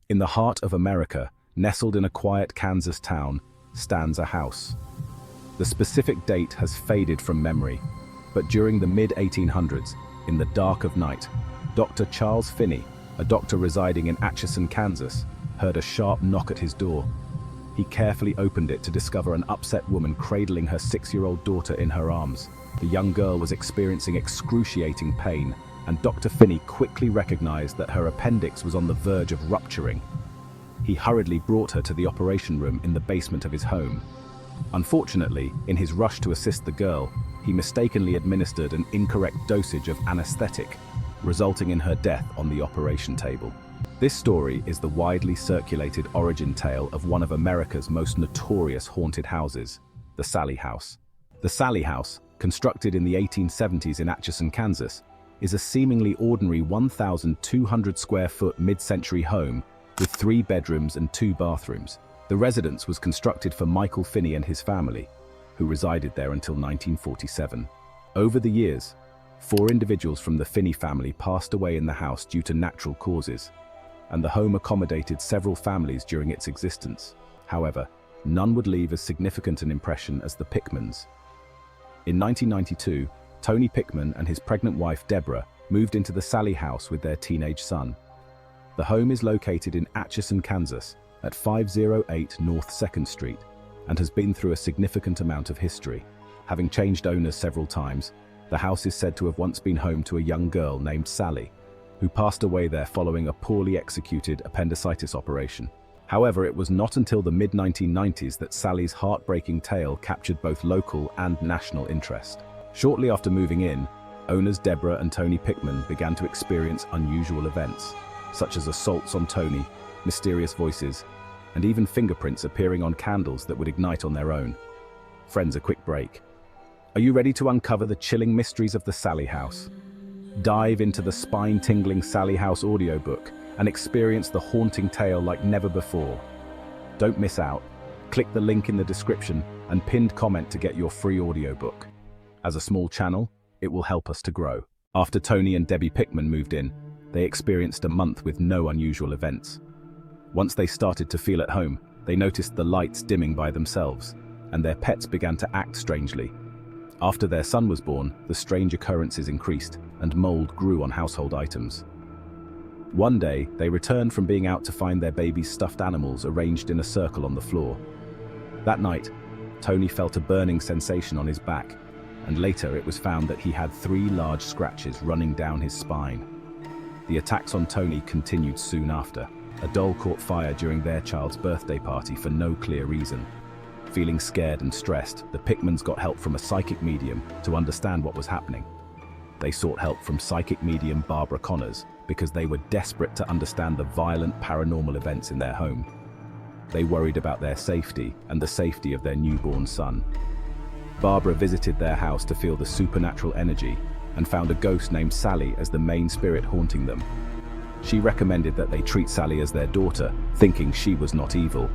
In the heart of America, nestled in a quiet Kansas town, stands a house. The specific date has faded from memory, but during the mid-1800s, in the dark of night, Dr. Charles Finney, a doctor residing in Atchison, Kansas, heard a sharp knock at his door. He carefully opened it to discover an upset woman cradling her 6-year-old daughter in her arms. The young girl was experiencing excruciating pain, and Dr. Finney quickly recognized that her appendix was on the verge of rupturing. He hurriedly brought her to the operation room in the basement of his home. Unfortunately, in his rush to assist the girl, he mistakenly administered an incorrect dosage of anesthetic, resulting in her death on the operation table. This story is the widely circulated origin tale of one of America's most notorious haunted houses, the Sallie House. The Sallie House, constructed in the 1870s in Atchison, Kansas, is a seemingly ordinary 1,200 square foot mid-century home with 3 bedrooms and 2 bathrooms. The residence was constructed for Michael Finney and his family, who resided there until 1947. Over the years, 4 individuals from the Finney family passed away in the house due to natural causes, and the home accommodated several families during its existence. However, none would leave as significant an impression as the Pickmans. In 1992, Tony Pickman and his pregnant wife Deborah moved into the Sallie House with their teenage son. The home is located in Atchison, Kansas, at 508 North 2nd Street, and has been through a significant amount of history. Having changed owners several times, the house is said to have once been home to a young girl named Sallie, who passed away there following a poorly executed appendicitis operation. However, it was not until the mid-1990s that Sallie's heartbreaking tale captured both local and national interest. Shortly after moving in, owners Deborah and Tony Pickman began to experience unusual events, such as assaults on Tony, mysterious voices, and even fingerprints appearing on candles that would ignite on their own. Friends, a quick break. Are you ready to uncover the chilling mysteries of the Sallie House? Dive into the spine-tingling Sallie House audiobook and experience the haunting tale like never before. Don't miss out. Click the link in the description and pinned comment to get your free audiobook. As a small channel, it will help us to grow. After Tony and Debbie Pickman moved in, they experienced a month with no unusual events. Once they started to feel at home, they noticed the lights dimming by themselves, and their pets began to act strangely. After their son was born, the strange occurrences increased, and mold grew on household items. One day, they returned from being out to find their baby's stuffed animals arranged in a circle on the floor. That night, Tony felt a burning sensation on his back, and later it was found that he had 3 large scratches running down his spine. The attacks on Tony continued soon after. A doll caught fire during their child's birthday party for no clear reason. Feeling scared and stressed, the Pickmans got help from a psychic medium to understand what was happening. They sought help from psychic medium Barbara Connors because they were desperate to understand the violent paranormal events in their home. They worried about their safety and the safety of their newborn son. Barbara visited their house to feel the supernatural energy and found a ghost named Sallie as the main spirit haunting them. She recommended that they treat Sallie as their daughter, thinking she was not evil.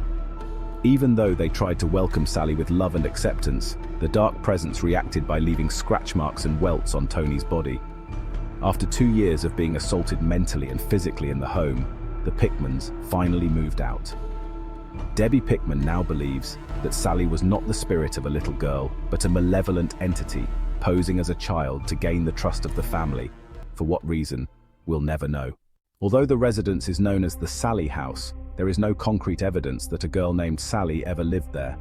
Even though they tried to welcome Sallie with love and acceptance, the dark presence reacted by leaving scratch marks and welts on Tony's body. After 2 years of being assaulted mentally and physically in the home, the Pickmans finally moved out. Debbie Pickman now believes that Sallie was not the spirit of a little girl, but a malevolent entity posing as a child to gain the trust of the family. For what reason, we'll never know. Although the residence is known as the Sallie House, there is no concrete evidence that a girl named Sallie ever lived there.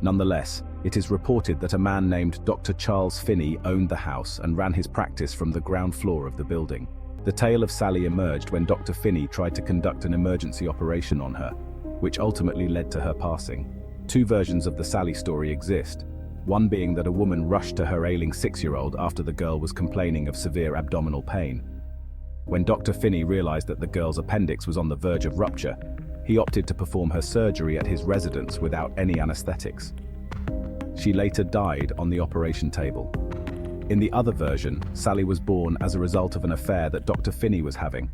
Nonetheless, it is reported that a man named Dr. Charles Finney owned the house and ran his practice from the ground floor of the building. The tale of Sallie emerged when Dr. Finney tried to conduct an emergency operation on her, which ultimately led to her passing. 2 versions of the Sallie story exist, one being that a woman rushed to her ailing 6-year-old after the girl was complaining of severe abdominal pain. When Dr. Finney realized that the girl's appendix was on the verge of rupture, he opted to perform her surgery at his residence without any anesthetics. She later died on the operation table. In the other version, Sallie was born as a result of an affair that Dr. Finney was having.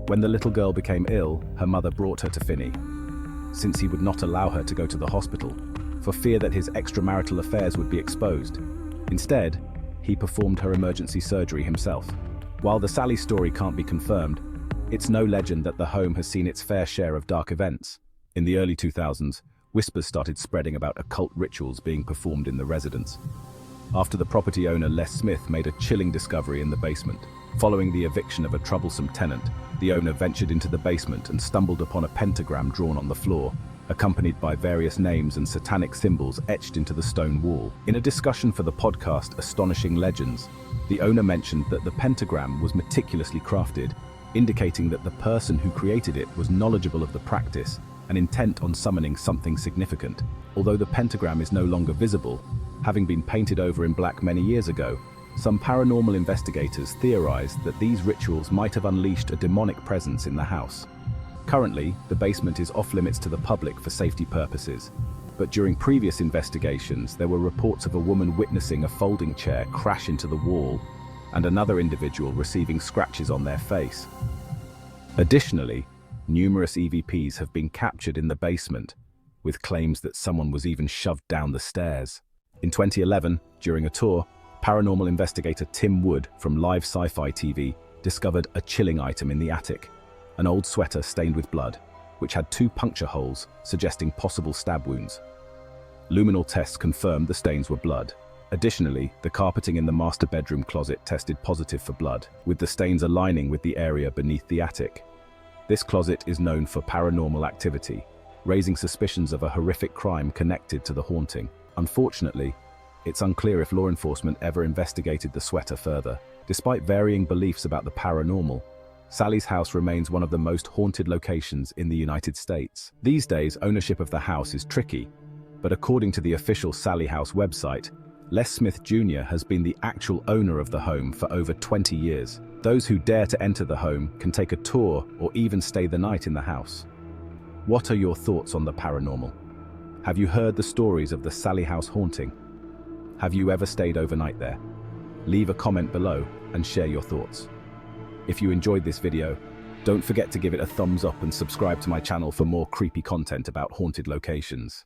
When the little girl became ill, her mother brought her to Finney, since he would not allow her to go to the hospital, for fear that his extramarital affairs would be exposed. Instead, he performed her emergency surgery himself. While the Sallie story can't be confirmed, It's no legend that the home has seen its fair share of dark events. In the early 2000s, whispers started spreading about occult rituals being performed in the residence. After the property owner Les Smith made a chilling discovery in the basement. Following the eviction of a troublesome tenant, the owner ventured into the basement and stumbled upon a pentagram drawn on the floor, accompanied by various names and satanic symbols etched into the stone wall. In a discussion for the podcast Astonishing Legends, the owner mentioned that the pentagram was meticulously crafted, indicating that the person who created it was knowledgeable of the practice and intent on summoning something significant. Although the pentagram is no longer visible, having been painted over in black many years ago, some paranormal investigators theorized that these rituals might have unleashed a demonic presence in the house. Currently, the basement is off-limits to the public for safety purposes, but during previous investigations there were reports of a woman witnessing a folding chair crash into the wall and another individual receiving scratches on their face. Additionally, numerous EVPs have been captured in the basement, with claims that someone was even shoved down the stairs. In 2011, during a tour, paranormal investigator Tim Wood from Live Sci-Fi TV discovered a chilling item in the attic, an old sweater stained with blood, which had 2 puncture holes suggesting possible stab wounds. Luminol tests confirmed the stains were blood. Additionally, the carpeting in the master bedroom closet tested positive for blood, with the stains aligning with the area beneath the attic. This closet is known for paranormal activity, raising suspicions of a horrific crime connected to the haunting. Unfortunately, it's unclear if law enforcement ever investigated the sweater further. Despite varying beliefs about the paranormal, Sallie's house remains one of the most haunted locations in the United States. These days, ownership of the house is tricky, but according to the official Sallie House website, Les Smith Jr. has been the actual owner of the home for over 20 years. Those who dare to enter the home can take a tour or even stay the night in the house. What are your thoughts on the paranormal? Have you heard the stories of the Sallie House haunting? Have you ever stayed overnight there? Leave a comment below and share your thoughts. If you enjoyed this video, don't forget to give it a thumbs up and subscribe to my channel for more creepy content about haunted locations.